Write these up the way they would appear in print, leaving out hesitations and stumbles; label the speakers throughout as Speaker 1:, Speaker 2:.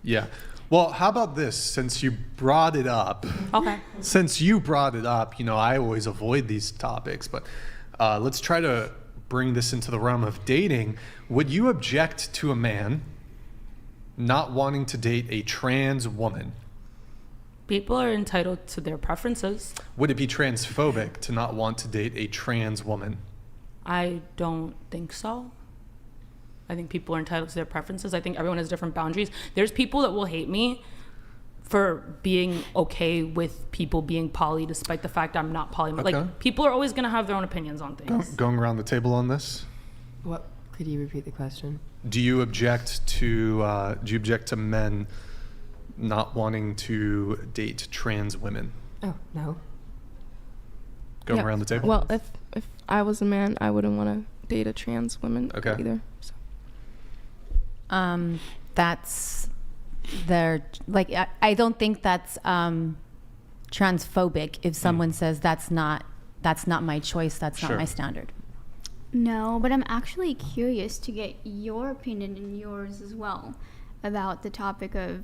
Speaker 1: Yeah. Well, how about this? Since you brought it up.
Speaker 2: Okay.
Speaker 1: Since you brought it up, I always avoid these topics, but let's try to bring this into the realm of dating. Would you object to a man not wanting to date a trans woman?
Speaker 2: People are entitled to their preferences.
Speaker 1: Would it be transphobic to not want to date a trans woman?
Speaker 2: I don't think so. I think people are entitled to their preferences. I think everyone has different boundaries. There's people that will hate me for being okay with people being poly despite the fact I'm not poly.
Speaker 1: Okay.
Speaker 2: Like, people are always going to have their own opinions on things.
Speaker 1: Going around the table on this?
Speaker 3: What? Could you repeat the question?
Speaker 1: Do you object to men not wanting to date trans women?
Speaker 3: Oh, no.
Speaker 1: Going around the table?
Speaker 4: Well, if I was a man, I wouldn't want to date a trans woman either. So.
Speaker 5: That's their, like, I don't think that's transphobic if someone says that's not my choice, that's not my standard.
Speaker 6: No, but I'm actually curious to get your opinion and yours as well about the topic of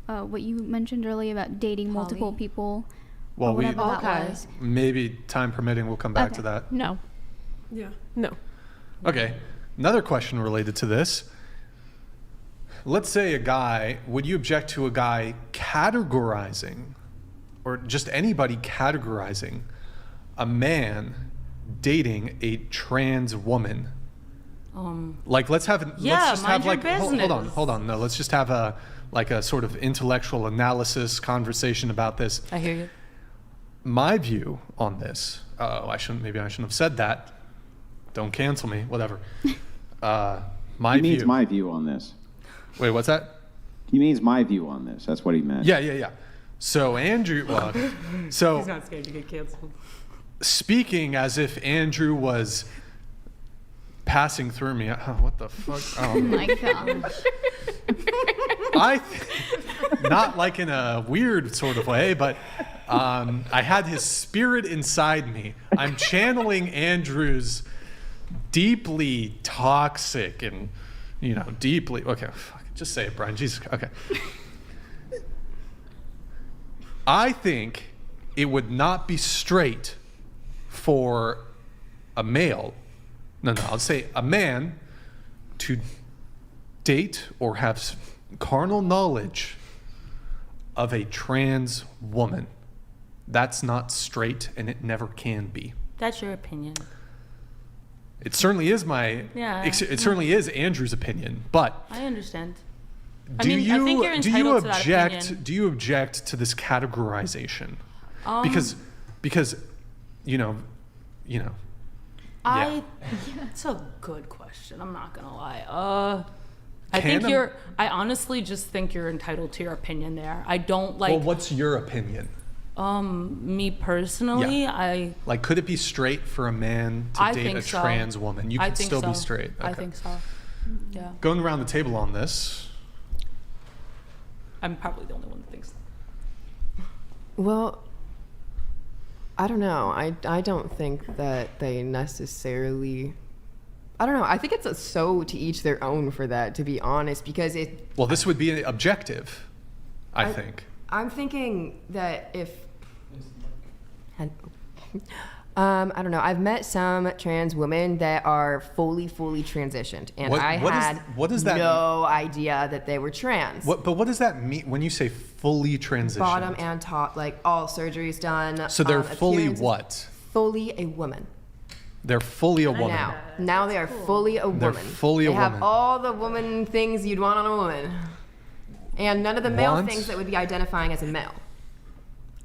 Speaker 6: what you mentioned earlier about dating multiple people.
Speaker 1: Well,
Speaker 6: whatever that was.
Speaker 1: Maybe time permitting, we'll come back to that.
Speaker 4: No.
Speaker 3: Yeah. No.
Speaker 1: Okay. Another question related to this. Let's say would you object to a guy categorizing, or just anybody categorizing, a man dating a trans woman? Like, let's just
Speaker 2: mind
Speaker 1: have
Speaker 2: your
Speaker 1: like,
Speaker 2: business.
Speaker 1: hold on. No, let's just have a sort of intellectual analysis conversation about this.
Speaker 2: I hear you.
Speaker 1: My view on this, maybe I shouldn't have said that. Don't cancel me, whatever.
Speaker 7: He means my view on this.
Speaker 1: Wait, what's that?
Speaker 7: He means my view on this. That's what he meant.
Speaker 1: Yeah. So Andrew,
Speaker 2: He's not scared to get canceled.
Speaker 1: Speaking as if Andrew was passing through me. What the fuck?
Speaker 6: Oh my gosh.
Speaker 1: Not like in a weird sort of way, but I had his spirit inside me. I'm channeling Andrew's deeply toxic and, deeply. Okay, fuck, just say it, Brian. Jesus. Okay. I think it would not be straight for a male, I'll say a man, to date or have carnal knowledge of a trans woman. That's not straight, and it never can be.
Speaker 2: That's your opinion.
Speaker 1: It certainly is it certainly is Andrew's opinion, but
Speaker 2: I understand.
Speaker 1: Do you object to this categorization? Because
Speaker 2: It's a good question. I'm not gonna lie. I honestly just think you're entitled to your opinion there. I don't like.
Speaker 1: Well, what's your opinion?
Speaker 2: Me personally,
Speaker 1: could it be straight for a man to date a trans woman? You could still be straight. Okay.
Speaker 2: I think so. Yeah.
Speaker 1: Going around the table on this.
Speaker 2: I'm probably the only one that thinks that.
Speaker 3: Well, I don't know. I don't think that they necessarily. I don't know. I think it's so to each their own for that, to be honest, because it.
Speaker 1: Well, this would be objective, I think.
Speaker 3: I'm thinking that if. I don't know. I've met some trans women that are fully transitioned, and what does that no idea that they were trans.
Speaker 1: But what does that mean when you say fully transitioned?
Speaker 3: Bottom and top, like all surgeries done.
Speaker 1: So they're fully what?
Speaker 3: Fully a woman.
Speaker 1: They're fully a woman.
Speaker 3: Now they are fully a woman.
Speaker 1: They're fully a woman.
Speaker 3: They have all the woman things you'd want on a woman, and none of the male things that would be identifying as a male.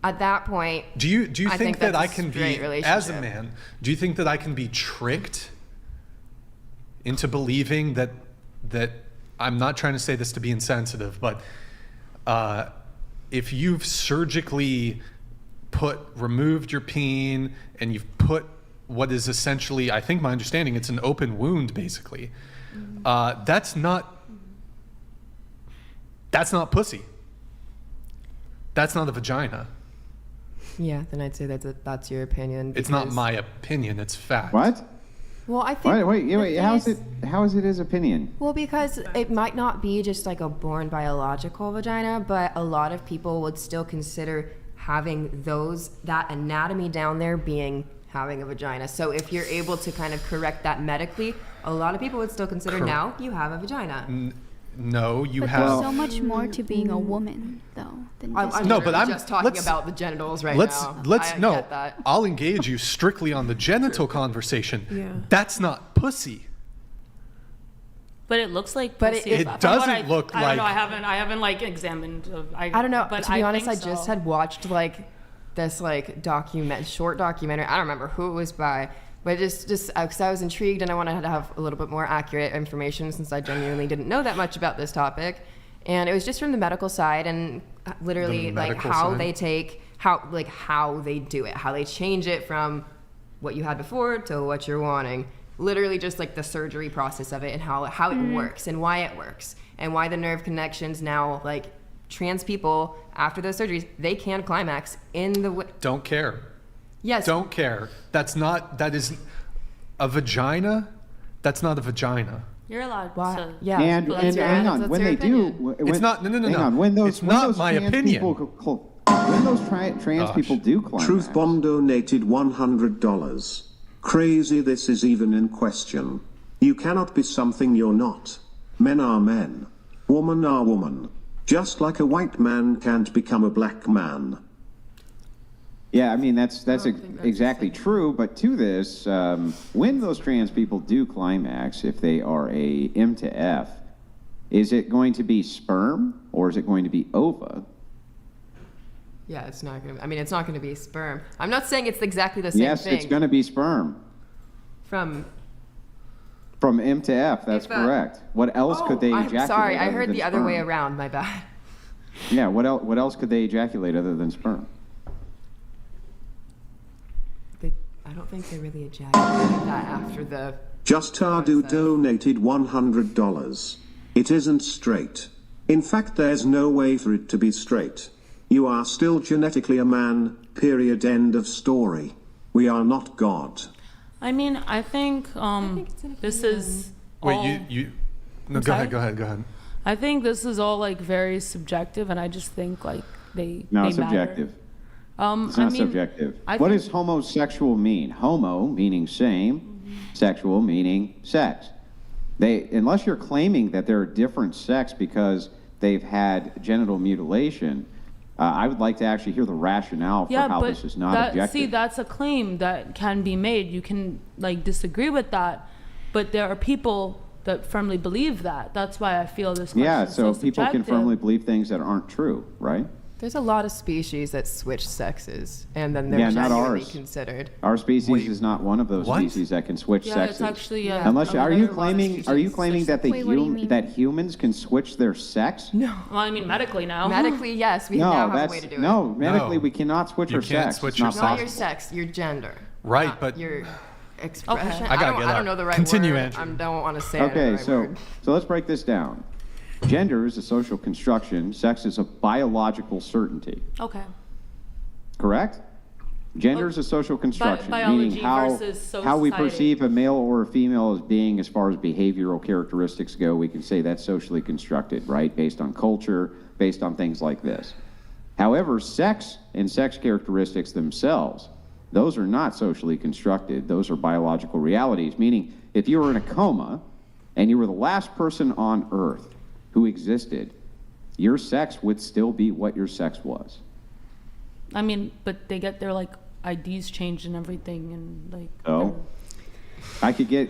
Speaker 3: At that point,
Speaker 1: do you think that I can be, as a man, do you think that I can be tricked into believing that I'm not trying to say this to be insensitive, but if you've surgically removed your peen and you've put what is essentially, I think my understanding, it's an open wound basically, that's not pussy. That's not a vagina.
Speaker 3: Yeah, then I'd say that's your opinion.
Speaker 1: It's not my opinion, it's fact.
Speaker 7: What?
Speaker 3: Well, I think.
Speaker 7: Wait. How is it his opinion?
Speaker 3: Well, because it might not be just like a born biological vagina, but a lot of people would still consider having that anatomy down there being having a vagina. So if you're able to kind of correct that medically, a lot of people would still consider now you have a vagina.
Speaker 1: No, you
Speaker 6: But
Speaker 1: have.
Speaker 6: there's so much more to being a woman, though, than just
Speaker 3: I'm
Speaker 1: No, but I'm-
Speaker 3: just talking
Speaker 1: let's-
Speaker 3: about the genitals right
Speaker 1: Let's
Speaker 3: now. I
Speaker 1: no.
Speaker 3: get that.
Speaker 1: I'll engage you strictly on the genital conversation.
Speaker 4: Yeah.
Speaker 1: That's not pussy.
Speaker 2: But it looks like
Speaker 3: But
Speaker 2: pussy.
Speaker 1: it
Speaker 2: From what
Speaker 1: doesn't look
Speaker 2: I don't know.
Speaker 1: like-
Speaker 2: I haven't like examined.
Speaker 3: I don't know.
Speaker 2: But
Speaker 3: To be honest, I
Speaker 2: think
Speaker 3: just
Speaker 2: so.
Speaker 3: had watched like this like short documentary. I don't remember who it was by, but just because I was intrigued and I wanted to have a little bit more accurate information since I genuinely didn't know that much about this topic. And it was just from the medical side and literally
Speaker 1: The
Speaker 3: like
Speaker 1: medical
Speaker 3: how
Speaker 1: side?
Speaker 3: they take how they do it, how they change it from what you had before to what you're wanting. Literally just like the surgery process of it and how it works and why it works and why the nerve connections now, like trans people after those surgeries, they can climax in the
Speaker 1: Don't care.
Speaker 3: yes.
Speaker 1: Don't care. That is a vagina. That's not a vagina.
Speaker 2: You're allowed
Speaker 3: Why?
Speaker 2: to.
Speaker 3: Yeah.
Speaker 7: And
Speaker 3: that's your-
Speaker 7: hang on,
Speaker 3: that's
Speaker 7: when
Speaker 3: your
Speaker 7: they do,
Speaker 3: opinion.
Speaker 1: It's not- no.
Speaker 7: Hang on, when those
Speaker 1: It's not
Speaker 7: those
Speaker 1: my
Speaker 7: trans
Speaker 1: opinion.
Speaker 7: people when those trans people do climax,
Speaker 8: Truth Bomb donated $100. Crazy this is even in question. You cannot be something you're not. Men are men. Woman are woman. Just like a white man can't become a black man.
Speaker 7: Yeah, I mean that's exactly true. But to this, when those trans people do climax, if they are a M to F, is it going to be sperm or is it going to be ova?
Speaker 3: Yeah, it's not gonna. I mean, it's not gonna be sperm. I'm not saying it's exactly the same
Speaker 7: Yes,
Speaker 3: thing.
Speaker 7: it's going to be sperm
Speaker 3: From.
Speaker 7: from M to F. That's
Speaker 3: If,
Speaker 7: correct. What else could they
Speaker 3: I'm
Speaker 7: ejaculate?
Speaker 3: sorry, I
Speaker 7: other
Speaker 3: heard
Speaker 7: than
Speaker 3: the other way
Speaker 7: sperm?
Speaker 3: around. My bad.
Speaker 7: Yeah, what else could they ejaculate other than sperm?
Speaker 3: I don't think they really ejaculated that after the.
Speaker 8: Just Tardu donated $100. It isn't straight. In fact, there's no way for it to be straight. You are still genetically a man, period, end of story. We are not God.
Speaker 2: I mean, I think this is.
Speaker 1: Wait,
Speaker 2: all,
Speaker 1: you. No,
Speaker 2: I'm
Speaker 1: go
Speaker 2: sorry?
Speaker 1: ahead. Go ahead.
Speaker 2: I think this is all like very subjective, and I just think like they.
Speaker 7: No,
Speaker 2: they
Speaker 7: it's
Speaker 2: matter.
Speaker 7: subjective. It's
Speaker 2: I
Speaker 7: not
Speaker 2: mean,
Speaker 7: subjective.
Speaker 2: I
Speaker 7: What
Speaker 2: think-
Speaker 7: does homosexual mean? Homo meaning same, sexual meaning sex. Unless you're claiming that they're a different sex because they've had genital mutilation, I would like to actually hear the rationale for how this is not objective.
Speaker 2: See, that's a claim that can be made. You can like disagree with that, but there are people that firmly believe that. That's why I feel this.
Speaker 7: Yeah,
Speaker 2: question is
Speaker 7: so
Speaker 2: so
Speaker 7: people can
Speaker 2: subjective.
Speaker 7: firmly believe things that aren't true, right?
Speaker 3: There's a lot of species that switch sexes, and then they're
Speaker 7: Yeah, not
Speaker 3: genuinely
Speaker 7: ours.
Speaker 3: considered.
Speaker 7: Our species
Speaker 1: Wait,
Speaker 7: is not one of those
Speaker 1: what?
Speaker 7: species that can switch
Speaker 2: Yeah,
Speaker 7: sexes.
Speaker 2: it's actually
Speaker 7: Unless are you claiming that
Speaker 6: Wait, what do you mean?
Speaker 7: that humans can switch their sex?
Speaker 3: No.
Speaker 2: Well, I mean, medically now.
Speaker 3: Medically, yes, we
Speaker 7: No,
Speaker 3: now have
Speaker 7: that's
Speaker 3: a way to do it.
Speaker 7: no. Medically,
Speaker 1: No.
Speaker 7: we cannot switch
Speaker 1: You
Speaker 7: our
Speaker 1: can't
Speaker 7: sex.
Speaker 1: switch
Speaker 7: It's
Speaker 1: your
Speaker 7: not
Speaker 1: sex.
Speaker 3: Not
Speaker 7: possible.
Speaker 3: your sex, your gender.
Speaker 1: Right,
Speaker 3: not
Speaker 1: but
Speaker 3: your expression.
Speaker 2: Okay.
Speaker 1: I gotta
Speaker 3: don't,
Speaker 1: get
Speaker 3: I
Speaker 1: up.
Speaker 3: don't know the right
Speaker 1: Continue,
Speaker 3: word.
Speaker 1: Andrew.
Speaker 3: I don't want to say it.
Speaker 7: Okay,
Speaker 3: the right
Speaker 7: so
Speaker 3: word.
Speaker 7: let's break this down. Gender is a social construction. Sex is a biological certainty.
Speaker 2: Okay.
Speaker 7: Correct? Gender is a social construction,
Speaker 2: biology
Speaker 7: meaning how
Speaker 2: versus
Speaker 7: we
Speaker 2: society.
Speaker 7: perceive a male or a female as being as far as behavioral characteristics go. We can say that's socially constructed, right? Based on culture, based on things like this. However, sex and sex characteristics themselves, those are not socially constructed. Those are biological realities, meaning if you were in a coma and you were the last person on Earth who existed, your sex would still be what your sex was.
Speaker 2: I mean, but they get their like IDs changed and everything, and like.
Speaker 7: Oh.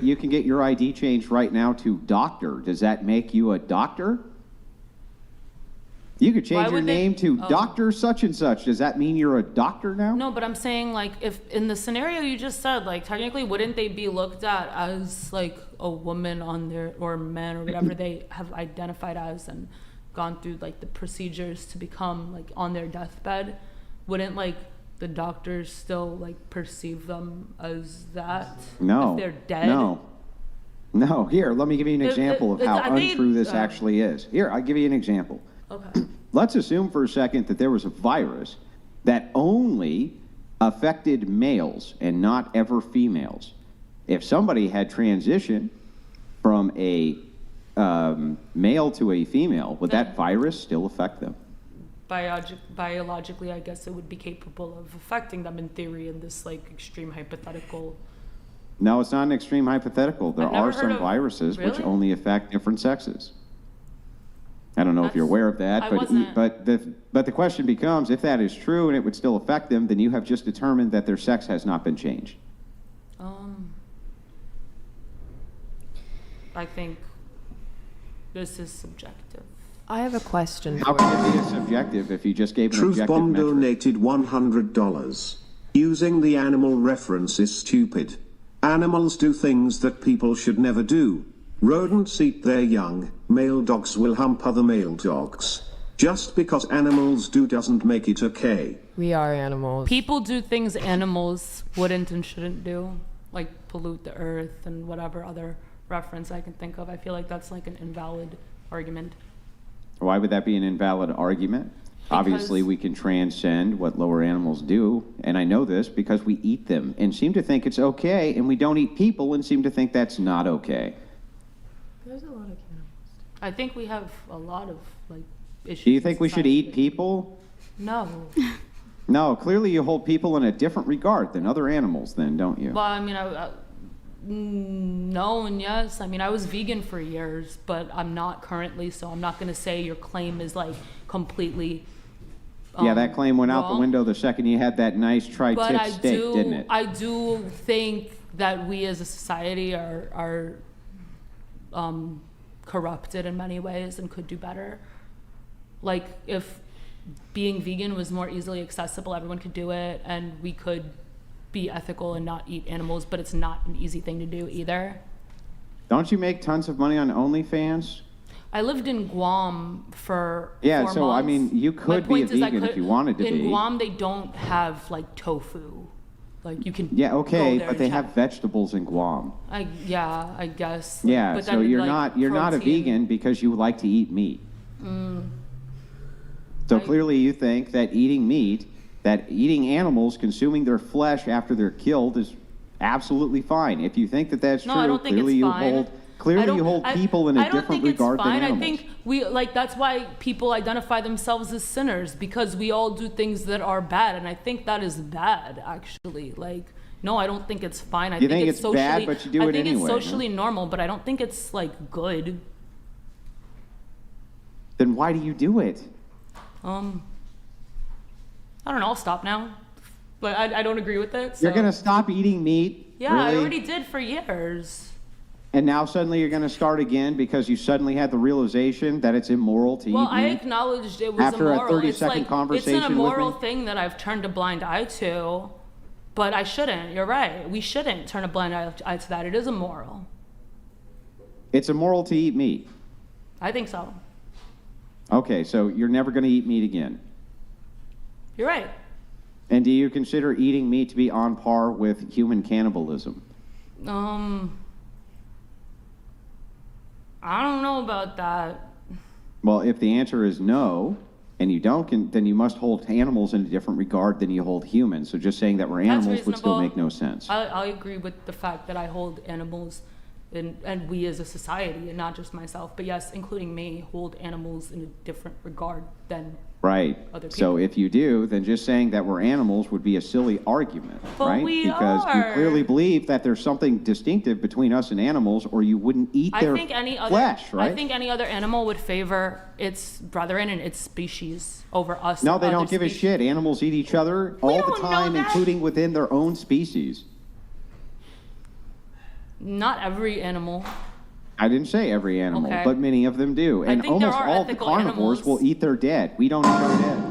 Speaker 7: You can get your ID changed right now to doctor. Does that make you a doctor? You could change your
Speaker 2: would they-
Speaker 7: name to
Speaker 2: oh.
Speaker 7: Doctor such and such. Does that mean you're a doctor now?
Speaker 2: No, but I'm saying like if in the scenario you just said, like technically wouldn't they be looked at as like a woman on their or man or whatever they have identified as and gone through like the procedures to become like on their deathbed? Wouldn't like the doctors still like perceive them as that?
Speaker 7: No.
Speaker 2: If they're dead?
Speaker 7: No. Here, let me give you an example of how
Speaker 2: I think
Speaker 7: untrue this actually is. Here, I'll give you an example.
Speaker 2: Okay.
Speaker 7: Let's assume for a second that there was a virus that only affected males and not ever females. If somebody had transitioned from a male to a female, would that virus still affect them?
Speaker 2: Biologically, I guess it would be capable of affecting them in theory in this like extreme hypothetical.
Speaker 7: No, it's not an extreme hypothetical. There
Speaker 2: I've never
Speaker 7: are some
Speaker 2: heard of-
Speaker 7: viruses which
Speaker 2: Really?
Speaker 7: only affect different sexes. I don't know if you're aware of that,
Speaker 2: I
Speaker 7: but
Speaker 2: wasn't.
Speaker 7: but the question becomes, if that is true and it would still affect them, then you have just determined that their sex has not been changed.
Speaker 2: I think this is subjective.
Speaker 3: I have a question.
Speaker 7: How
Speaker 3: for
Speaker 7: can it be subjective if you just gave an
Speaker 8: Truth
Speaker 7: objective
Speaker 8: Bomb
Speaker 7: metric?
Speaker 8: donated $100. Using the animal reference is stupid. Animals do things that people should never do. Rodents eat their young. Male dogs will hump other male dogs. Just because animals do doesn't make it okay.
Speaker 3: We are animals.
Speaker 2: People do things animals wouldn't and shouldn't do, like pollute the earth and whatever other reference I can think of. I feel like that's like an invalid argument.
Speaker 7: Why would that be an invalid argument? Obviously, we can transcend what lower animals do, and I know this because we eat them and seem to think it's okay, and we don't eat people and seem to think that's not okay.
Speaker 3: There's a lot of cannibals.
Speaker 2: I think we have a lot of like issues.
Speaker 7: Do you think
Speaker 2: in
Speaker 7: we should
Speaker 2: society.
Speaker 7: eat people?
Speaker 2: No.
Speaker 7: No, clearly you hold people in a different regard than other animals then, don't you?
Speaker 2: Well, I mean, no and yes. I mean, I was vegan for years, but I'm not currently, so I'm not going to say your claim is like completely
Speaker 7: Yeah, that claim went out the
Speaker 2: wrong.
Speaker 7: window the second you had that nice
Speaker 2: But
Speaker 7: tri-tip steak, didn't it?
Speaker 2: I do think that we as a society are corrupted in many ways and could do better. Like if being vegan was more easily accessible, everyone could do it, and we could be ethical and not eat animals, but it's not an easy thing to do either.
Speaker 7: Don't you make tons of money on OnlyFans?
Speaker 2: I lived in Guam for
Speaker 7: Yeah,
Speaker 2: 4
Speaker 7: so I
Speaker 2: months.
Speaker 7: mean, you
Speaker 2: My
Speaker 7: could be a
Speaker 2: point is I
Speaker 7: vegan if you wanted to
Speaker 2: in
Speaker 7: be.
Speaker 2: Guam, they don't have like tofu. Like you can
Speaker 7: Yeah,
Speaker 2: go
Speaker 7: okay,
Speaker 2: there
Speaker 7: but
Speaker 2: and
Speaker 7: they
Speaker 2: check.
Speaker 7: have vegetables in Guam.
Speaker 2: I guess.
Speaker 7: Yeah,
Speaker 2: But
Speaker 7: so
Speaker 2: then,
Speaker 7: you're
Speaker 2: like,
Speaker 7: not a
Speaker 2: protein-
Speaker 7: vegan because you like to eat meat. So clearly you think that eating meat, that eating animals, consuming their flesh after they're killed is absolutely fine. If you think that that's
Speaker 2: No,
Speaker 7: true,
Speaker 2: I don't think
Speaker 7: clearly
Speaker 2: it's
Speaker 7: you
Speaker 2: fine.
Speaker 7: hold
Speaker 2: I
Speaker 7: clearly
Speaker 2: don't-
Speaker 7: you hold
Speaker 2: I-
Speaker 7: people in a
Speaker 2: I don't
Speaker 7: different
Speaker 2: think it's
Speaker 7: regard than
Speaker 2: fine.
Speaker 7: animals.
Speaker 2: I think we like that's why people identify themselves as sinners, because we all do things that are bad, and I think that is bad actually. Like no, I don't think it's fine. I
Speaker 7: You think it's
Speaker 2: socially,
Speaker 7: bad, but you do
Speaker 2: I
Speaker 7: it
Speaker 2: think
Speaker 7: anyway,
Speaker 2: it's
Speaker 7: huh?
Speaker 2: socially normal, but I don't think it's like good.
Speaker 7: Then why do you do it?
Speaker 2: I don't know. I'll stop now. But I don't agree with it. So.
Speaker 7: You're going to stop eating meat?
Speaker 2: Yeah, I
Speaker 7: Really?
Speaker 2: already did for years.
Speaker 7: And now suddenly you're going to start again because you suddenly had the realization that it's immoral to
Speaker 2: Well,
Speaker 7: eat
Speaker 2: I
Speaker 7: meat?
Speaker 2: acknowledged it was
Speaker 7: After a
Speaker 2: immoral.
Speaker 7: 30-second
Speaker 2: It's
Speaker 7: conversation
Speaker 2: it's an
Speaker 7: with
Speaker 2: immoral
Speaker 7: me?
Speaker 2: thing that I've turned a blind eye to, but I shouldn't. You're right. We shouldn't turn a blind eye to that. It is immoral.
Speaker 7: It's immoral to eat meat.
Speaker 2: I think so.
Speaker 7: Okay, so you're never going to eat meat again.
Speaker 2: You're right.
Speaker 7: And do you consider eating meat to be on par with human cannibalism?
Speaker 2: I don't know about that.
Speaker 7: Well, if the answer is no, and you don't, then you must hold animals in a different regard than you hold humans. So just saying that we're
Speaker 2: That's
Speaker 7: animals would still
Speaker 2: reasonable.
Speaker 7: make no sense.
Speaker 2: I agree with the fact that I hold animals and we as a society, and not just myself, but yes, including me, hold animals in a different regard than
Speaker 7: Right.
Speaker 2: Other
Speaker 7: So
Speaker 2: people.
Speaker 7: if you do, then just saying that we're animals would be a silly argument,
Speaker 2: But
Speaker 7: right?
Speaker 2: we
Speaker 7: Because
Speaker 2: are.
Speaker 7: you clearly believe that there's something distinctive between us and animals, or you wouldn't eat
Speaker 2: I
Speaker 7: their
Speaker 2: think any other
Speaker 7: flesh, right?
Speaker 2: I think any other animal would favor its brethren and its species over us.
Speaker 7: No,
Speaker 2: or
Speaker 7: they
Speaker 2: other
Speaker 7: don't give a
Speaker 2: species.
Speaker 7: shit. Animals eat each other all the
Speaker 2: don't know
Speaker 7: time,
Speaker 2: that.
Speaker 7: including within their own species.
Speaker 2: Not every animal.
Speaker 7: I didn't say every animal,
Speaker 2: Okay.
Speaker 7: but many of them do. And
Speaker 2: think there
Speaker 7: almost
Speaker 2: are
Speaker 7: all the
Speaker 2: ethical
Speaker 7: carnivores
Speaker 2: animals.
Speaker 7: will eat their dead. We don't eat our dead.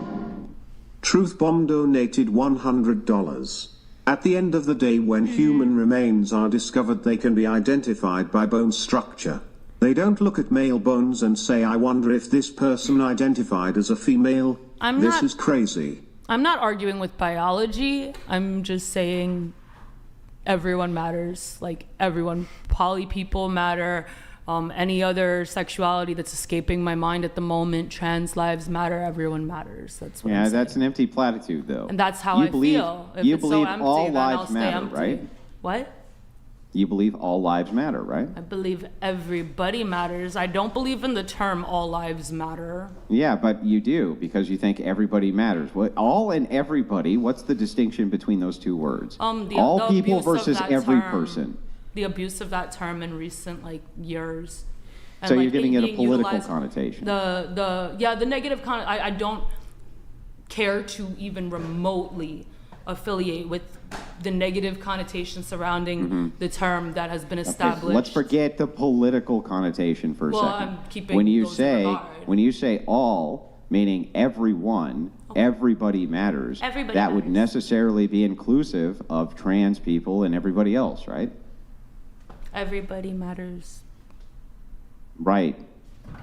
Speaker 8: Truth Bomb donated $100. At the end of the day, when human remains are discovered, they can be identified by bone structure. They don't look at male bones and say, I wonder if this person identified as a female. This is crazy.
Speaker 2: I'm not arguing with biology. I'm just saying everyone matters. Like everyone, poly people matter. Any other sexuality that's escaping my mind at the moment, trans lives matter. Everyone matters. That's what I'm
Speaker 7: Yeah,
Speaker 2: saying.
Speaker 7: that's an empty platitude, though.
Speaker 2: And that's how
Speaker 7: You
Speaker 2: I
Speaker 7: believe-
Speaker 2: feel. If
Speaker 7: you
Speaker 2: it's so
Speaker 7: believe
Speaker 2: empty,
Speaker 7: all
Speaker 2: then
Speaker 7: lives
Speaker 2: I'll stay
Speaker 7: matter,
Speaker 2: empty.
Speaker 7: right?
Speaker 2: What?
Speaker 7: You believe all lives matter, right?
Speaker 2: I believe everybody matters. I don't believe in the term all lives matter.
Speaker 7: Yeah, but you do, because you think everybody matters. What, all and everybody, what's the distinction between those two words?
Speaker 2: The
Speaker 7: all people
Speaker 2: abuse of
Speaker 7: versus
Speaker 2: that
Speaker 7: every
Speaker 2: term,
Speaker 7: person.
Speaker 2: The abuse of that term in recent years. And,
Speaker 7: So you're giving it a
Speaker 2: being
Speaker 7: political
Speaker 2: utilized-
Speaker 7: connotation.
Speaker 2: The negative I don't care to even remotely affiliate with the negative connotation surrounding the term that has been established.
Speaker 7: Okay, let's forget the political connotation for a
Speaker 2: Well,
Speaker 7: second.
Speaker 2: I'm keeping
Speaker 7: when you
Speaker 2: those in
Speaker 7: say
Speaker 2: regard.
Speaker 7: when you say all, meaning everyone, everybody matters.
Speaker 2: Everybody
Speaker 7: that would
Speaker 2: matters.
Speaker 7: necessarily be inclusive of trans people and everybody else, right?
Speaker 2: Everybody matters.
Speaker 7: Right.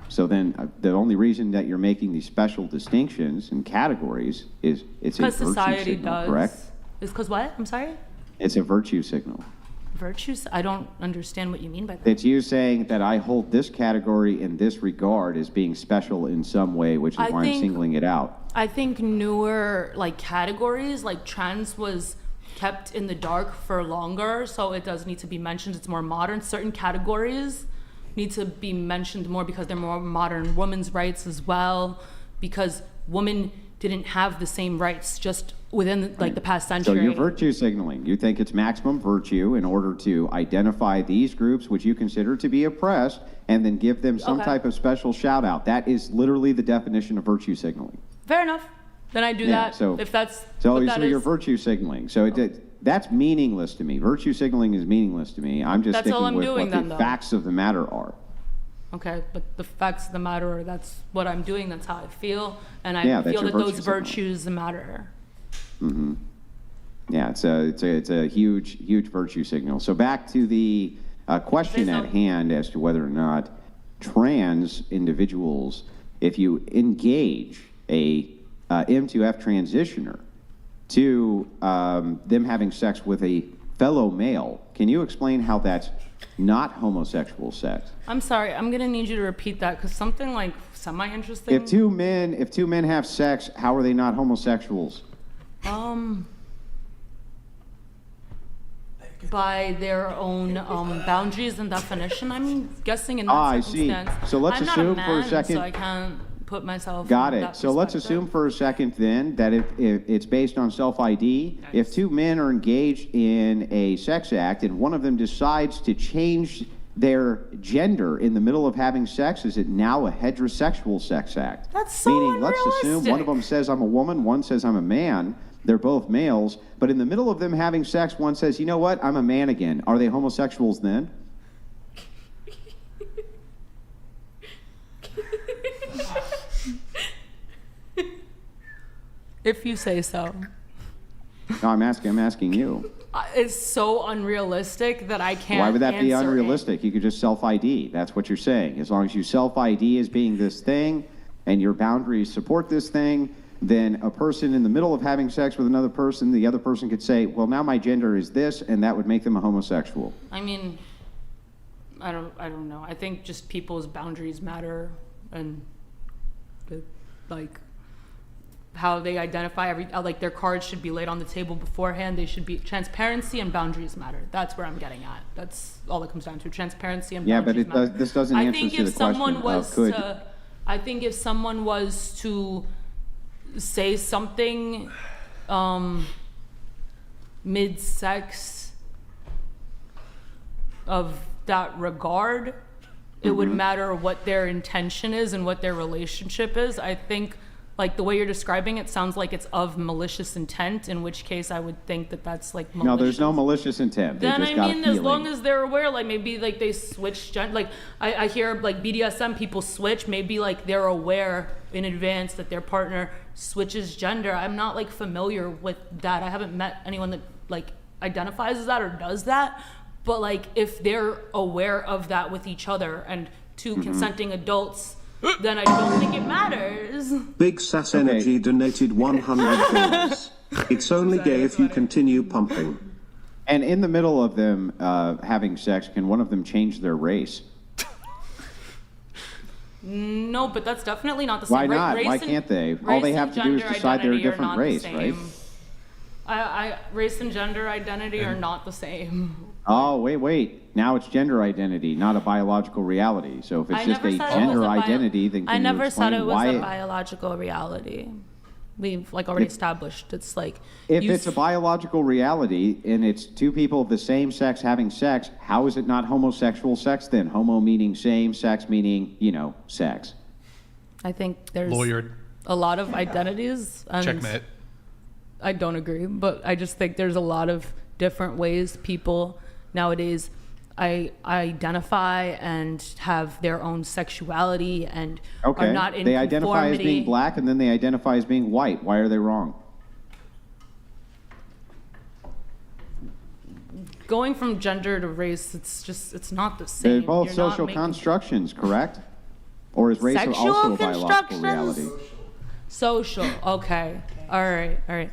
Speaker 7: So then the only reason that you're making these special distinctions and categories is it's a
Speaker 2: Because
Speaker 7: virtue
Speaker 2: society
Speaker 7: signal,
Speaker 2: does.
Speaker 7: correct?
Speaker 2: It's because what? I'm sorry?
Speaker 7: It's a virtue signal.
Speaker 2: Virtues? I don't understand what you mean by that.
Speaker 7: It's you saying that I hold this category in this regard as being special in some way, which is
Speaker 2: I
Speaker 7: why I'm
Speaker 2: think-
Speaker 7: singling it out.
Speaker 2: I think newer categories, trans was kept in the dark for longer, so it does need to be mentioned. It's more modern. Certain categories need to be mentioned more because they're more modern. Women's rights as well, because women didn't have the same rights just within the past
Speaker 7: So
Speaker 2: century.
Speaker 7: you're virtue signaling. You think it's maximum virtue in order to identify these groups which you consider to be oppressed and then give them some
Speaker 2: Okay.
Speaker 7: type of special shout out. That is literally the definition of virtue signaling.
Speaker 2: Fair enough. Then I do
Speaker 7: Yeah,
Speaker 2: that.
Speaker 7: so-
Speaker 2: if that's
Speaker 7: So,
Speaker 2: what that
Speaker 7: you're
Speaker 2: is.
Speaker 7: virtue signaling. So that's meaningless to me. Virtue signaling is meaningless to me. I'm just
Speaker 2: That's all
Speaker 7: sticking
Speaker 2: I'm
Speaker 7: with
Speaker 2: doing
Speaker 7: what
Speaker 2: then,
Speaker 7: the
Speaker 2: though.
Speaker 7: facts of the matter are.
Speaker 2: Okay, but the facts of the matter are that's what I'm doing. That's how I feel, and I
Speaker 7: Yeah, that's
Speaker 2: feel
Speaker 7: your
Speaker 2: that those
Speaker 7: virtue signal.
Speaker 2: virtues matter.
Speaker 7: Yeah, it's a huge virtue signal. So back to the question at hand as to whether or not trans individuals, if you engage a M2F transitioner to them having sex with a fellow male, can you explain how that's not homosexual sex?
Speaker 2: I'm sorry. I'm gonna need you to repeat that because something semi-interesting.
Speaker 7: If two men have sex, how are they not homosexuals?
Speaker 2: By their own boundaries and definition. I'm guessing in that
Speaker 7: I see.
Speaker 2: circumstance.
Speaker 7: So let's
Speaker 2: I'm
Speaker 7: assume
Speaker 2: not a
Speaker 7: for a
Speaker 2: man,
Speaker 7: second-
Speaker 2: so I can't put myself.
Speaker 7: Got
Speaker 2: in
Speaker 7: it.
Speaker 2: that
Speaker 7: So let's
Speaker 2: perspective.
Speaker 7: assume for a second then that if it's based on self-ID,
Speaker 2: Nice.
Speaker 7: if two men are engaged in a sex act and one of them decides to change their gender in the middle of having sex, is it now a heterosexual sex act?
Speaker 2: That's so
Speaker 7: Meaning, let's assume one of
Speaker 2: unrealistic.
Speaker 7: them says I'm a woman, one says I'm a man. They're both males, but in the middle of them having sex, one says, you know what, I'm a man again. Are they homosexuals then?
Speaker 2: If you say so.
Speaker 7: No, I'm asking you.
Speaker 2: It's so unrealistic that I can't.
Speaker 7: Why would that be
Speaker 2: answer it.
Speaker 7: unrealistic? You could just self-ID. That's what you're saying. As long as you self-ID as being this thing and your boundaries support this thing, then a person in the middle of having sex with another person, the other person could say, well, now my gender is this, and that would make them a homosexual.
Speaker 2: I mean, I don't know. I think just people's boundaries matter, and how they identify their cards should be laid on the table beforehand. They should be transparency and boundaries matter. That's where I'm getting at. That's all it comes down to. Transparency and
Speaker 7: Yeah, but
Speaker 2: boundaries matter.
Speaker 7: this doesn't
Speaker 2: I
Speaker 7: answer
Speaker 2: think
Speaker 7: to
Speaker 2: if
Speaker 7: the
Speaker 2: someone
Speaker 7: question
Speaker 2: was
Speaker 7: of could.
Speaker 2: I think if someone was to say something mid-sex of that regard, it would matter what their intention is and what their relationship is. I think the way you're describing it sounds like it's of malicious intent, in which case I would think that that's malicious.
Speaker 7: No, there's no malicious intent. They
Speaker 2: Then
Speaker 7: just
Speaker 2: I
Speaker 7: got a
Speaker 2: mean, as long
Speaker 7: feeling.
Speaker 2: as they're aware, maybe they switch gender. I hear BDSM people switch. Maybe they're aware in advance that their partner switches gender. I'm not familiar with that. I haven't met anyone that identifies as that or does that. But if they're aware of that with each other and two consenting adults, then I don't think it matters.
Speaker 8: Big Sass Energy donated $100. It's only gay if you continue pumping.
Speaker 7: And in the middle of them having sex, can one of them change their race?
Speaker 2: No, but that's definitely not the same.
Speaker 7: Why not?
Speaker 2: Race
Speaker 7: Why
Speaker 2: and-
Speaker 7: can't they? All
Speaker 2: race
Speaker 7: they
Speaker 2: and
Speaker 7: have to do is
Speaker 2: gender
Speaker 7: decide they're a
Speaker 2: identity are
Speaker 7: different
Speaker 2: not the
Speaker 7: race, right?
Speaker 2: same. Race and gender identity are not the same.
Speaker 7: Oh, wait. Now it's gender identity, not a biological reality. So if it's
Speaker 2: I
Speaker 7: just
Speaker 2: never
Speaker 7: a
Speaker 2: said it was
Speaker 7: gender
Speaker 2: a bio-
Speaker 7: identity, then
Speaker 2: I
Speaker 7: can
Speaker 2: never
Speaker 7: you
Speaker 2: said
Speaker 7: explain
Speaker 2: it was
Speaker 7: why
Speaker 2: a biological reality. We've like already established it's like
Speaker 7: if
Speaker 2: you
Speaker 7: it's a biological reality and it's two people of the same sex having sex, how is it not homosexual sex then? Homo meaning same, sex meaning, sex.
Speaker 2: I think there's
Speaker 1: Lawyered.
Speaker 2: a lot of identities. And
Speaker 1: Checkmate.
Speaker 2: I don't agree, but I just think there's a lot of different ways people nowadays identify and have their own sexuality and
Speaker 7: Okay.
Speaker 2: are not in
Speaker 7: They identify as being
Speaker 2: conformity.
Speaker 7: black and then they identify as being white. Why are they wrong?
Speaker 2: Going from gender to race, it's not the
Speaker 7: They're
Speaker 2: same.
Speaker 7: both
Speaker 2: You're not
Speaker 7: social
Speaker 2: making-
Speaker 7: constructions, correct? Or is race
Speaker 2: Sexual
Speaker 7: also a biological
Speaker 2: constructions?
Speaker 7: reality?
Speaker 2: Social. Okay. All right.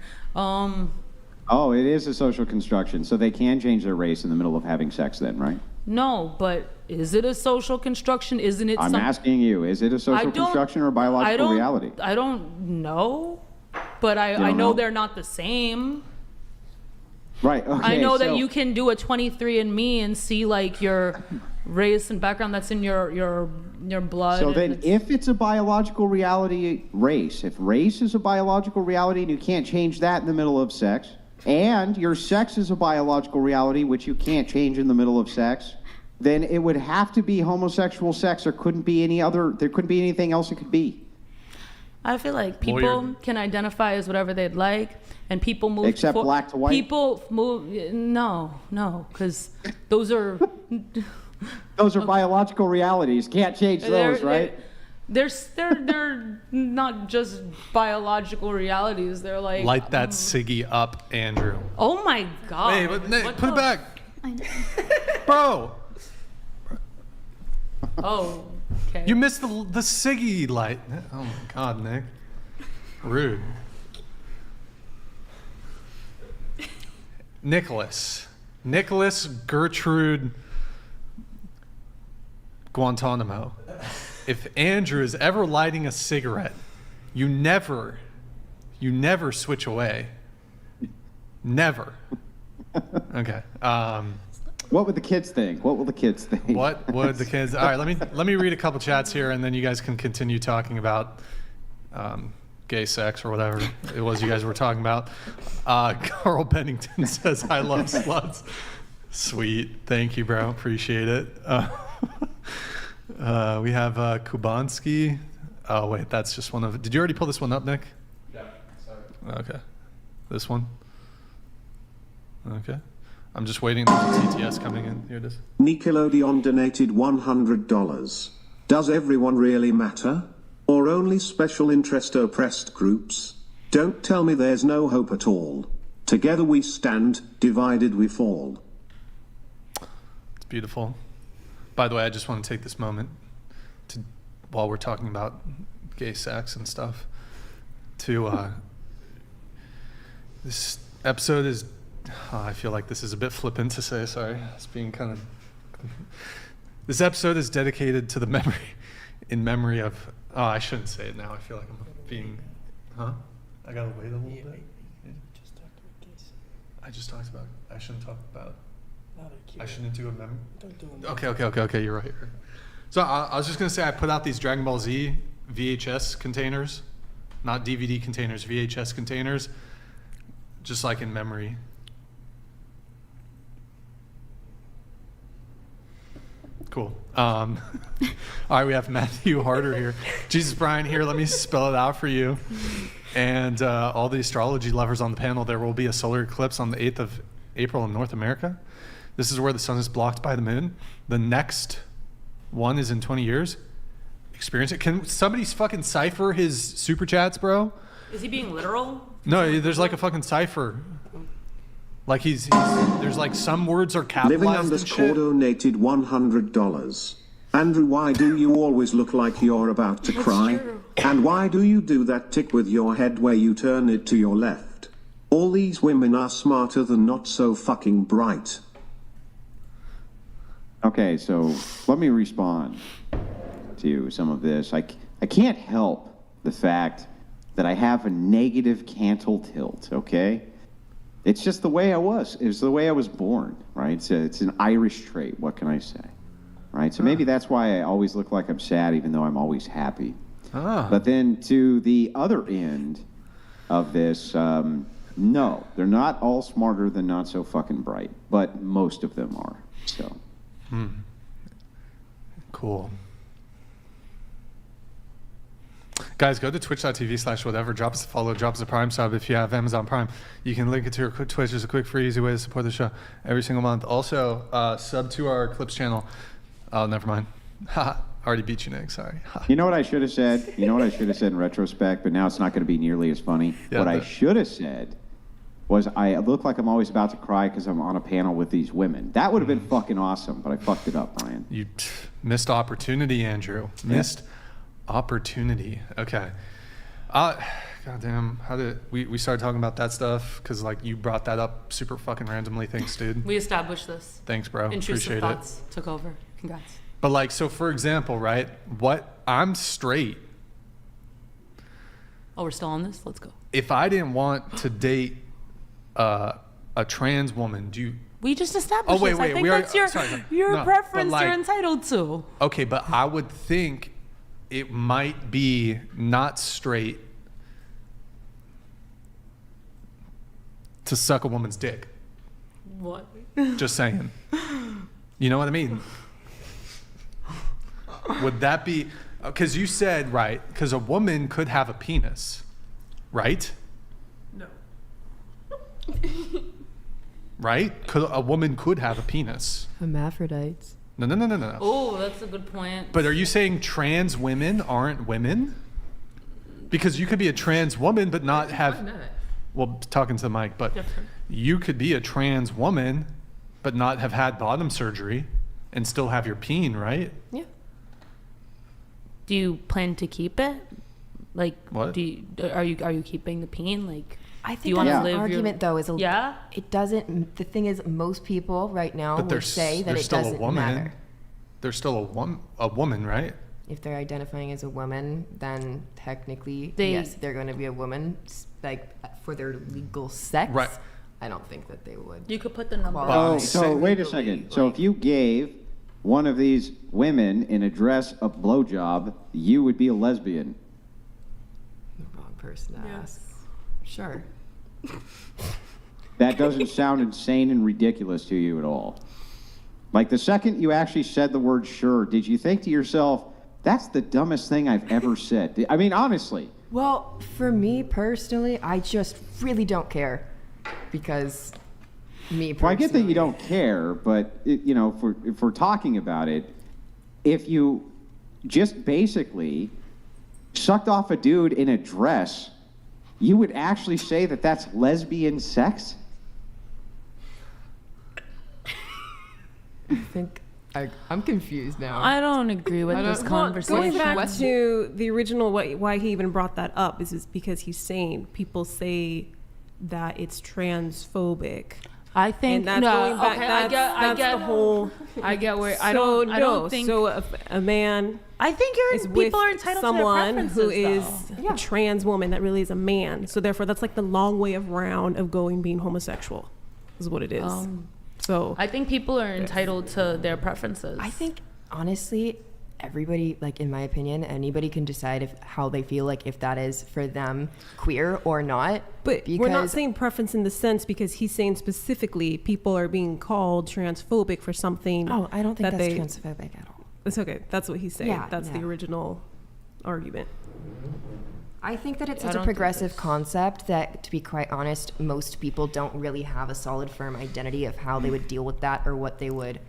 Speaker 7: Oh, it is a social construction. So they can change their race in the middle of having sex then, right?
Speaker 2: No, but is it a social construction? Isn't it?
Speaker 7: I'm asking you, is it a
Speaker 2: I
Speaker 7: social
Speaker 2: don't-
Speaker 7: construction or a biological reality?
Speaker 2: I don't know, but I
Speaker 7: don't
Speaker 2: know
Speaker 7: know?
Speaker 2: they're not the same.
Speaker 7: Right, okay.
Speaker 2: I know that
Speaker 7: so-
Speaker 2: you can do a 23andMe and see like your race and background that's in your blood.
Speaker 7: So
Speaker 2: and
Speaker 7: then
Speaker 2: it's-
Speaker 7: if it's a biological reality, if race is a biological reality and you can't change that in the middle of sex, and your sex is a biological reality which you can't change in the middle of sex, then it would have to be homosexual sex. There couldn't be anything else it could be.
Speaker 2: I feel like people
Speaker 1: Lawyered.
Speaker 2: can identify as whatever they'd like, and people move
Speaker 7: Except black to white?
Speaker 2: People move no, because those are
Speaker 7: Those are biological realities. Can't change those, right?
Speaker 2: They're not just biological realities. They're like
Speaker 1: Light that Siggy up, Andrew.
Speaker 2: oh my god!
Speaker 1: Hey, but Nick,
Speaker 2: What
Speaker 1: put it
Speaker 2: the-
Speaker 1: back.
Speaker 6: I know.
Speaker 1: Bro,
Speaker 2: Oh, okay.
Speaker 1: you missed the Siggy light. Oh my God, Nick. Rude. Nicholas Gertrude Guantanamo. If Andrew is ever lighting a cigarette, you never switch away. Never. Okay.
Speaker 7: What would the kids think? What will the kids think?
Speaker 1: What would the kids? All right, let me read a couple chats here, and then you guys can continue talking about gay sex or whatever it was you guys were talking about. Carl Bennington says, "I love sluts." Sweet, thank you, bro. Appreciate it. We have Kubanski. Oh wait, that's just one of. Did you already pull this one up, Nick?
Speaker 9: Yeah, sorry.
Speaker 1: Okay, this one. Okay. I'm just waiting for the TTS coming in. Here it is.
Speaker 8: Nickelodeon donated $100. Does everyone really matter? Or only special interest oppressed groups? Don't tell me there's no hope at all. Together we stand, divided we fall.
Speaker 1: It's beautiful. By the way, I just want to take this moment to, while we're talking about gay sex and stuff, to this episode is. I feel like this is a bit flippant to say. Sorry, it's being kind of. This episode is dedicated to the memory of. Oh, I shouldn't say it now. I feel like I'm being. Huh? I gotta wait a little bit. I just talked about. I shouldn't talk about. I shouldn't do a memory. Okay. You're right. So I was just gonna say I put out these Dragon Ball Z VHS containers, not DVD containers, VHS containers, just like in memory. Cool. All right, we have Matthew Harder here. Jesus Brian here. Let me spell it out for you. And all the astrology lovers on the panel, there will be a solar eclipse on the 8th of April in North America. This is where the sun is blocked by the moon. The next one is in 20 years. Experience it. Can somebody fucking cipher his super chats, bro?
Speaker 2: Is he being literal?
Speaker 1: No, there's like a fucking cipher. Like he's there's like some words are capitalized
Speaker 8: Living
Speaker 1: and
Speaker 8: underscore
Speaker 1: shit.
Speaker 8: donated $100. Andrew, why do you always look like you're about to cry?
Speaker 2: true.
Speaker 8: And why do you do that tick with your head where you turn it to your left? All these women are smarter than not so fucking bright.
Speaker 7: Okay, so let me respond to some of this. I can't help the fact that I have a negative cantal tilt, okay? It's just the way I was. It was the way I was born, right? It's an Irish trait. What can I say? Right? So maybe that's why I always look like I'm sad, even though I'm always happy. But then to the other end of this, no, they're not all smarter than not so fucking bright, but most of them are. So.
Speaker 1: Cool. Guys, go to twitch.tv/whatever. Drop us a follow, drop us a Prime sub. If you have Amazon Prime, you can link it to your Twitch. It's a quick, free, easy way to support the show every single month. Also, sub to our Clips channel. Oh, never mind. Already beat you, Nick. Sorry.
Speaker 7: You know what I should have said? You know what I should have said in retrospect, but now it's not going to be nearly as funny.
Speaker 1: Yeah,
Speaker 7: what I should have said was I look like I'm always about to cry because I'm on a panel with these women. That would have been fucking awesome, but I fucked it up, Brian.
Speaker 1: You missed opportunity, Andrew. Missed opportunity. Okay. Goddamn. How did we started talking about that stuff? Because like you brought that up super fucking randomly. Thanks, dude.
Speaker 2: We established this.
Speaker 1: Thanks, bro.
Speaker 2: Intrusive
Speaker 1: Appreciate
Speaker 2: thoughts took over. Congrats.
Speaker 1: But like, so for example, right? I'm straight.
Speaker 2: Oh, we're still on this? Let's go.
Speaker 1: If I didn't want to date a trans woman,
Speaker 2: We just established this. I think that's your preference you're entitled to.
Speaker 1: Okay, but I would think it might be not straight to suck a woman's dick.
Speaker 2: What?
Speaker 1: Just saying. You know what I mean? Would that be... Because you said, right, because a woman could have a penis, right?
Speaker 2: No.
Speaker 1: Right? A woman could have a penis.
Speaker 3: Hermaphrodites.
Speaker 1: No.
Speaker 2: Oh, that's a good point.
Speaker 1: But are you saying trans women aren't women? Because you could be a trans woman but not have... Well, talking to the mic, but you could be a trans woman but not have had bottom surgery and still have your peen, right?
Speaker 3: Yeah.
Speaker 2: Do you plan to keep it? Like,
Speaker 1: what?
Speaker 2: Are you keeping the peen? Like,
Speaker 3: I
Speaker 2: do you
Speaker 3: think
Speaker 2: want to
Speaker 3: that
Speaker 2: live
Speaker 3: argument though is a
Speaker 2: yeah.
Speaker 3: It doesn't. The thing is, most people right now
Speaker 1: But
Speaker 3: would say that it doesn't matter.
Speaker 1: They're still a woman, right?
Speaker 3: If they're identifying as a woman, then technically, yes, they're going to be a woman. Like for their legal sex,
Speaker 1: right?
Speaker 3: I don't think that they would.
Speaker 2: You could put the number.
Speaker 7: So wait a second. So if you gave one of these women in a dress a blowjob, you would be a lesbian.
Speaker 3: The wrong person to ask. Sure.
Speaker 7: That doesn't sound insane and ridiculous to you at all. Like the second you actually said the word sure, did you think to yourself, that's the dumbest thing I've ever said? I mean, honestly.
Speaker 3: Well, for me personally, I just really don't care because me personally.
Speaker 7: Well, I get that you don't care, but if we're talking about it, if you just basically sucked off a dude in a dress, you would actually say that that's lesbian sex?
Speaker 3: I think I'm confused now.
Speaker 2: I don't agree with this conversation.
Speaker 9: Going back to the original, why he even brought that up is because he's saying people say that it's transphobic.
Speaker 2: I think
Speaker 9: and that's going back, I get
Speaker 2: the whole. I get where I don't think.
Speaker 9: So a man.
Speaker 2: I think people are entitled to their preferences,
Speaker 9: who is a trans woman that really is a man. So therefore, that's like the long way around of being homosexual, is what it is. So
Speaker 2: I think people are entitled to their preferences.
Speaker 3: I think honestly, everybody, like in my opinion, anybody can decide how they feel, like if that is for them queer or not.
Speaker 9: But we're not saying preference in the sense, because he's saying specifically people are being called transphobic for something.
Speaker 3: Oh, I don't think that's transphobic at all.
Speaker 9: It's okay. That's what he's saying.
Speaker 3: Yeah,
Speaker 9: that's the original argument.
Speaker 3: I think that it's such a progressive concept that, to be quite honest, most people don't really have a solid, firm identity of how they would deal with that or what they would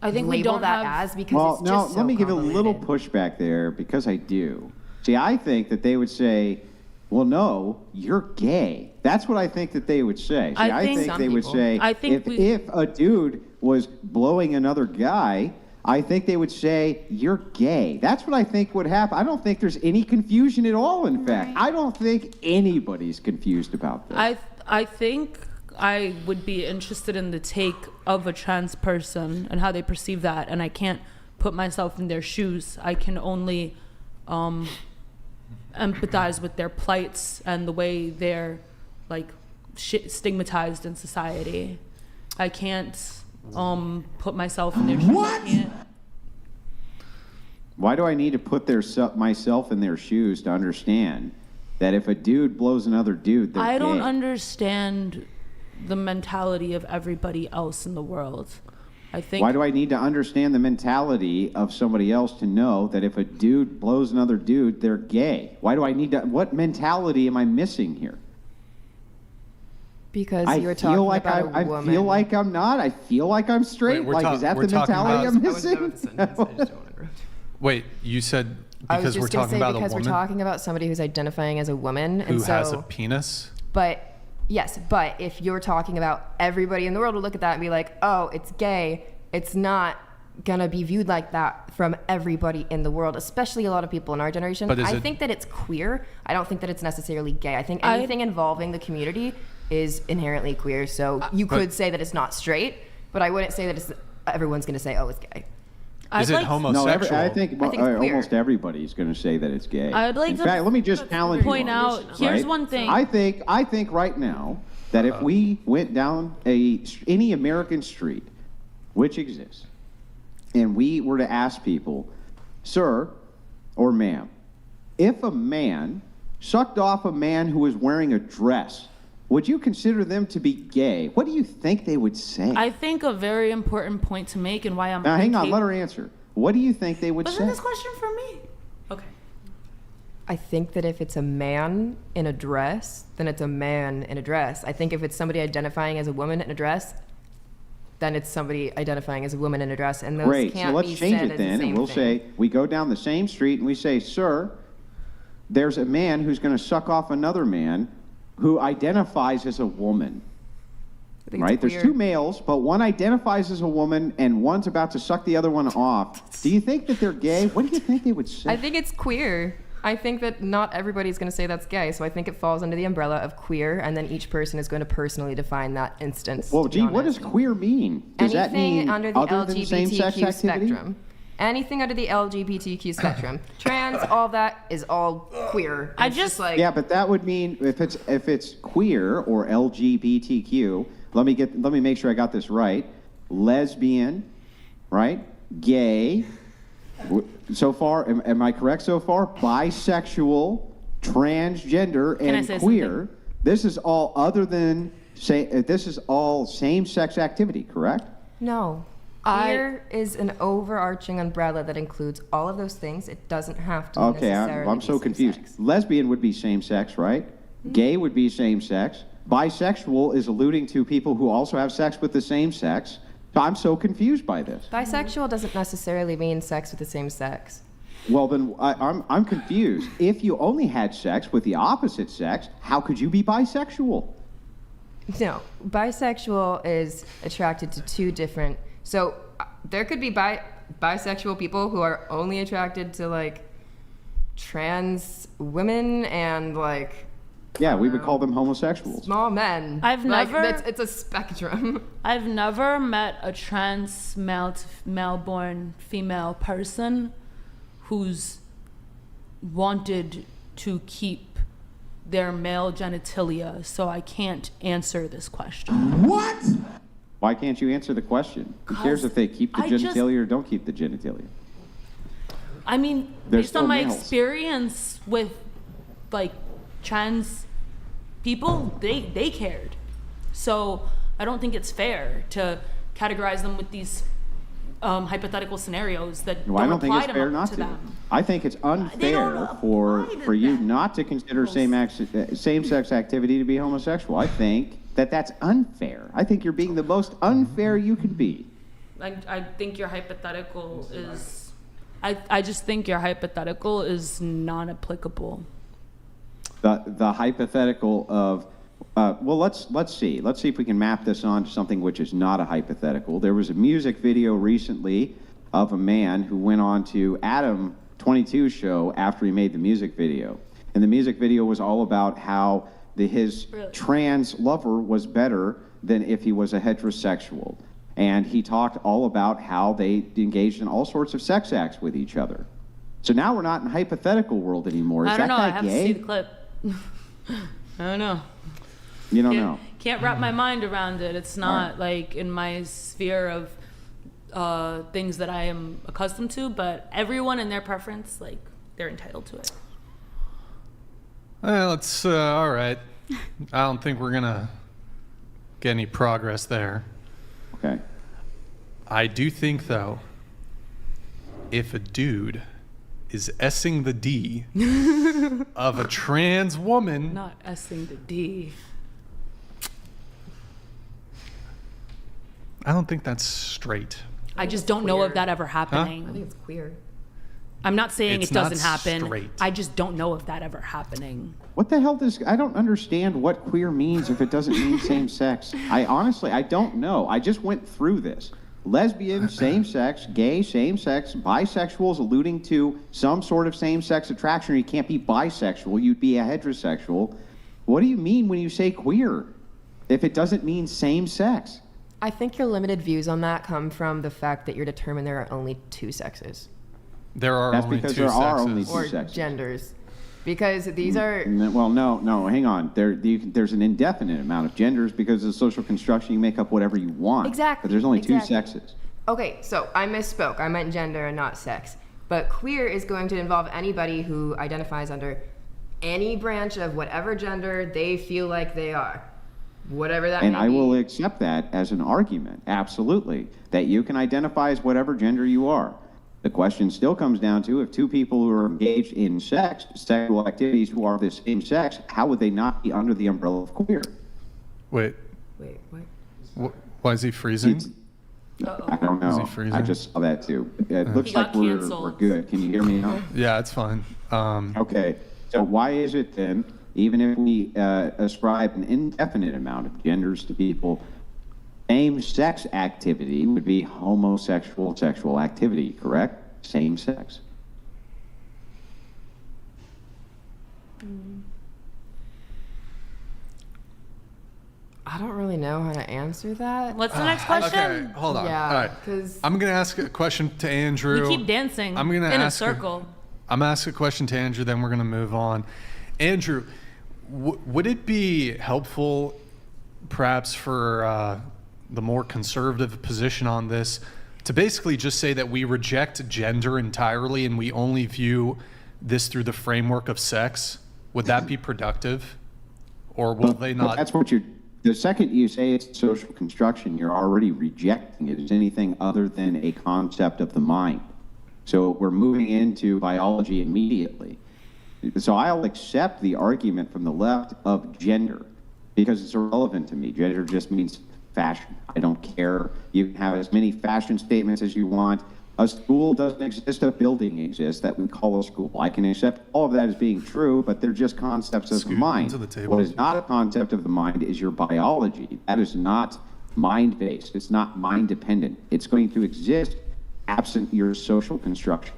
Speaker 3: label that as, because it's just so
Speaker 7: let me give a little pushback there, because I do. See, I think that they would say, well, no, you're gay. That's what I think that they would say. See, I think they would say, if a dude was blowing another guy, I think they would say, you're gay. That's what I think would happen. I don't think there's any confusion at all, in fact. I don't think anybody's confused about this.
Speaker 2: I think I would be interested in the take of a trans person and how they perceive that, and I can't put myself in their shoes. I can only empathize with their plights and the way they're like stigmatized in society. I can't put myself in their shoes.
Speaker 7: What?
Speaker 2: I can't.
Speaker 7: Why do I need to put myself in their shoes to understand that if a dude blows another dude, they're
Speaker 2: I don't
Speaker 7: gay?
Speaker 2: understand the mentality of everybody else in the world. I think.
Speaker 7: Why do I need to understand the mentality of somebody else to know that if a dude blows another dude, they're gay? Why do I need to? What mentality am I missing here?
Speaker 3: Because
Speaker 7: I
Speaker 3: you're
Speaker 7: feel
Speaker 3: talking
Speaker 7: like
Speaker 3: about a woman.
Speaker 7: I feel like I'm not. I feel like I'm straight.
Speaker 1: Wait,
Speaker 7: Like, is that
Speaker 1: we're
Speaker 7: the
Speaker 1: talking
Speaker 7: mentality
Speaker 1: about-
Speaker 7: I'm
Speaker 3: I was done with the
Speaker 7: missing?
Speaker 3: sentence. I just don't want to interrupt.
Speaker 1: Wait, you said
Speaker 3: I was
Speaker 1: because
Speaker 3: just
Speaker 1: we're
Speaker 3: gonna
Speaker 1: talking
Speaker 3: say
Speaker 1: about a
Speaker 3: because
Speaker 1: woman
Speaker 3: we're talking about somebody who's identifying as a woman,
Speaker 1: who
Speaker 3: and so,
Speaker 1: has a penis?
Speaker 3: But yes, but if you're talking about everybody in the world will look at that and be like, oh, it's gay, it's not gonna be viewed like that from everybody in the world, especially a lot of people in our generation.
Speaker 1: But
Speaker 3: I think that it's queer. I don't think that it's necessarily gay. I think anything involving the community is inherently queer. So you could say that it's not straight, but I wouldn't say that it's everyone's gonna say, oh, it's gay.
Speaker 1: Is it
Speaker 7: No,
Speaker 1: homosexual?
Speaker 7: I think,
Speaker 3: I think it's queer.
Speaker 7: almost everybody's going to say that it's gay.
Speaker 2: I'd like
Speaker 7: In
Speaker 2: to
Speaker 7: fact, let me just challenge
Speaker 2: point
Speaker 7: you
Speaker 2: out.
Speaker 7: on this,
Speaker 2: Here's
Speaker 7: right?
Speaker 2: one thing.
Speaker 7: I think right now that if we went down any American street, which exists, and we were to ask people, sir or ma'am, if a man sucked off a man who was wearing a dress, would you consider them to be gay? What do you think they would say?
Speaker 2: I think a very important point to make, and why I'm.
Speaker 7: Now, hang on,
Speaker 2: thinking-
Speaker 7: let her answer. What do you think they would
Speaker 2: Wasn't
Speaker 7: say?
Speaker 2: this question for me? Okay.
Speaker 3: I think that if it's a man in a dress, then it's a man in a dress. I think if it's somebody identifying as a woman in a dress, then it's somebody identifying as a woman in a dress, and those
Speaker 7: Great,
Speaker 3: can't
Speaker 7: so let's
Speaker 3: be
Speaker 7: change
Speaker 3: said
Speaker 7: it
Speaker 3: as the
Speaker 7: then,
Speaker 3: same
Speaker 7: and we'll
Speaker 3: thing.
Speaker 7: say, we go down the same street and we say, sir, there's a man who's going to suck off another man who identifies as a woman,
Speaker 3: I think it's
Speaker 7: right? There's
Speaker 3: queer.
Speaker 7: two males, but one identifies as a woman and one's about to suck the other one off. Do you think that they're gay? What do you think they would say?
Speaker 3: I think it's queer. I think that not everybody's going to say that's gay, so I think it falls under the umbrella of queer, and then each person is going to personally define that instance.
Speaker 7: Well,
Speaker 3: to be
Speaker 7: gee, what does
Speaker 3: honest.
Speaker 7: queer mean? Does that
Speaker 3: Anything
Speaker 7: mean
Speaker 3: under the
Speaker 7: other than same-sex
Speaker 3: LGBTQ
Speaker 7: activity?
Speaker 3: spectrum. Anything under the LGBTQ spectrum. Trans, all that is all queer.
Speaker 2: I
Speaker 3: It's
Speaker 2: just-
Speaker 3: like,
Speaker 7: Yeah, but that would mean if it's queer or LGBTQ. Let me make sure I got this right. Lesbian, right? Gay. So far, am I correct so far? Bisexual, transgender,
Speaker 2: Can I
Speaker 7: and
Speaker 2: say
Speaker 7: queer.
Speaker 2: something?
Speaker 7: This is all other than this is all same-sex activity, correct?
Speaker 3: no. Queer is an overarching umbrella that includes all of those things. It doesn't have to
Speaker 7: Okay,
Speaker 3: necessarily
Speaker 7: I'm
Speaker 3: be
Speaker 7: so confused.
Speaker 3: same-sex.
Speaker 7: Lesbian would be same-sex, right? Gay would be same-sex. Bisexual is alluding to people who also have sex with the same sex. So I'm so confused by this.
Speaker 3: Bisexual doesn't necessarily mean sex with the same sex.
Speaker 7: Well, then I'm confused. If you only had sex with the opposite sex, how could you be bisexual?
Speaker 3: No, bisexual is attracted to two different. So there could be bisexual people who are only attracted to like trans women and like
Speaker 7: Yeah, we would call them homosexuals.
Speaker 3: small men.
Speaker 2: I've
Speaker 3: Like,
Speaker 2: never-
Speaker 3: It's a spectrum.
Speaker 2: I've never met a trans male-born female person who's wanted to keep their male genitalia, so I can't answer this question.
Speaker 7: What? Why can't you answer the question? Who cares if they keep the
Speaker 2: I just-
Speaker 7: genitalia or don't keep the genitalia?
Speaker 2: I mean,
Speaker 7: They're
Speaker 2: based on
Speaker 7: still
Speaker 2: my
Speaker 7: males.
Speaker 2: experience with like trans people, they cared. So I don't think it's fair to categorize them with these hypothetical scenarios that
Speaker 7: Well, I don't think
Speaker 2: apply
Speaker 7: it's fair not to.
Speaker 2: them.
Speaker 7: I think it's unfair
Speaker 2: apply to
Speaker 7: for you
Speaker 2: them.
Speaker 7: not to consider same-sex activity to be homosexual. I think that's unfair. I think you're being the most unfair you could be.
Speaker 2: I think your hypothetical is. I just think your hypothetical is non-applicable.
Speaker 7: The hypothetical of well, let's see if we can map this on to something which is not a hypothetical. There was a music video recently of a man who went on to Adam 22's show after he made the music video, and the music video was all about how his trans lover was better than if he was a heterosexual, and he talked all about how they engaged in all sorts of sex acts with each other. So now we're not in a hypothetical world anymore. Is
Speaker 2: I don't
Speaker 7: that
Speaker 2: know. I
Speaker 7: guy
Speaker 2: have to
Speaker 7: gay?
Speaker 2: see the clip. I don't know.
Speaker 7: You don't know.
Speaker 2: Can't wrap my mind around it. It's not like in my sphere of things that I am accustomed to, but everyone and their preference, like, they're entitled to it.
Speaker 1: Well, it's all right. I don't think we're gonna get any progress there.
Speaker 7: Okay.
Speaker 1: I do think, though, if a dude is S-ing the D of a trans woman,
Speaker 2: Not S-ing the D.
Speaker 1: I don't think that's straight.
Speaker 2: I just don't know of that ever
Speaker 3: I
Speaker 2: happening.
Speaker 3: think it's queer.
Speaker 2: I'm not saying
Speaker 1: It's
Speaker 2: it doesn't
Speaker 1: not
Speaker 2: happen.
Speaker 1: straight.
Speaker 2: I just don't know of that ever happening.
Speaker 7: What the hell does, I don't understand what queer means if it doesn't mean same sex. I honestly, I don't know. I just went through this. Lesbian, same sex, gay, same sex, bisexual is alluding to some sort of same sex attraction. You can't be bisexual, you'd be a heterosexual. What do you mean when you say queer if it doesn't mean same sex?
Speaker 3: I think your limited views on that come from the fact that you're determined there are only two sexes
Speaker 1: There are
Speaker 7: That's
Speaker 1: only
Speaker 7: because
Speaker 1: two
Speaker 7: there
Speaker 1: sexes.
Speaker 7: are only two
Speaker 3: or
Speaker 7: sexes.
Speaker 3: genders, because these are.
Speaker 7: Well, no, hang on. There's an indefinite amount of genders because of social construction. You make up whatever you want.
Speaker 3: Exactly,
Speaker 7: But there's only two
Speaker 3: exactly.
Speaker 7: sexes.
Speaker 3: Okay, so I misspoke. I meant gender and not sex. But queer is going to involve anybody who identifies under any branch of whatever gender they feel like they are. Whatever that
Speaker 7: And
Speaker 3: may
Speaker 7: I
Speaker 3: be.
Speaker 7: will accept that as an argument, absolutely, that you can identify as whatever gender you are. The question still comes down to if two people who are engaged in sexual activities who are the same sex, how would they not be under the umbrella of queer?
Speaker 1: Wait,
Speaker 3: Wait, what?
Speaker 1: why is he freezing?
Speaker 7: I don't
Speaker 1: Is he
Speaker 7: know.
Speaker 1: freezing?
Speaker 7: I just saw that too. It looks
Speaker 2: He got
Speaker 7: like we're
Speaker 2: canceled.
Speaker 7: good. Can you hear me now?
Speaker 1: Yeah, it's fine.
Speaker 7: Okay, so why is it then, even if we ascribe an indefinite amount of genders to people, same-sex activity would be homosexual sexual activity, correct? Same sex.
Speaker 3: I don't really know how to answer that.
Speaker 2: What's the next question?
Speaker 1: Okay, hold on.
Speaker 3: Yeah,
Speaker 1: All right.
Speaker 3: 'cause-
Speaker 1: I'm going to ask a question to Andrew.
Speaker 2: We keep dancing
Speaker 1: I'm gonna
Speaker 2: in a
Speaker 1: ask
Speaker 2: circle.
Speaker 1: I'm going to ask a question to Andrew, then we're going to move on. Andrew, would it be helpful, perhaps, for the more conservative position on this, to basically just say that we reject gender entirely and we only view this through the framework of sex? Would that be productive? Or will they
Speaker 7: But
Speaker 1: not?
Speaker 7: that's what you're, the second you say it's social construction, you're already rejecting it as anything other than a concept of the mind. So we're moving into biology immediately. So I'll accept the argument from the left of gender because it's irrelevant to me. Gender just means fashion. I don't care. You can have as many fashion statements as you want. A school doesn't exist, a building exists that we call a school. I can accept all of that as being true, but they're just concepts of the
Speaker 1: Scoot
Speaker 7: mind.
Speaker 1: into the table.
Speaker 7: What is not a concept of the mind is your biology. That is not mind-based. It's not mind-dependent. It's going to exist absent your social construction.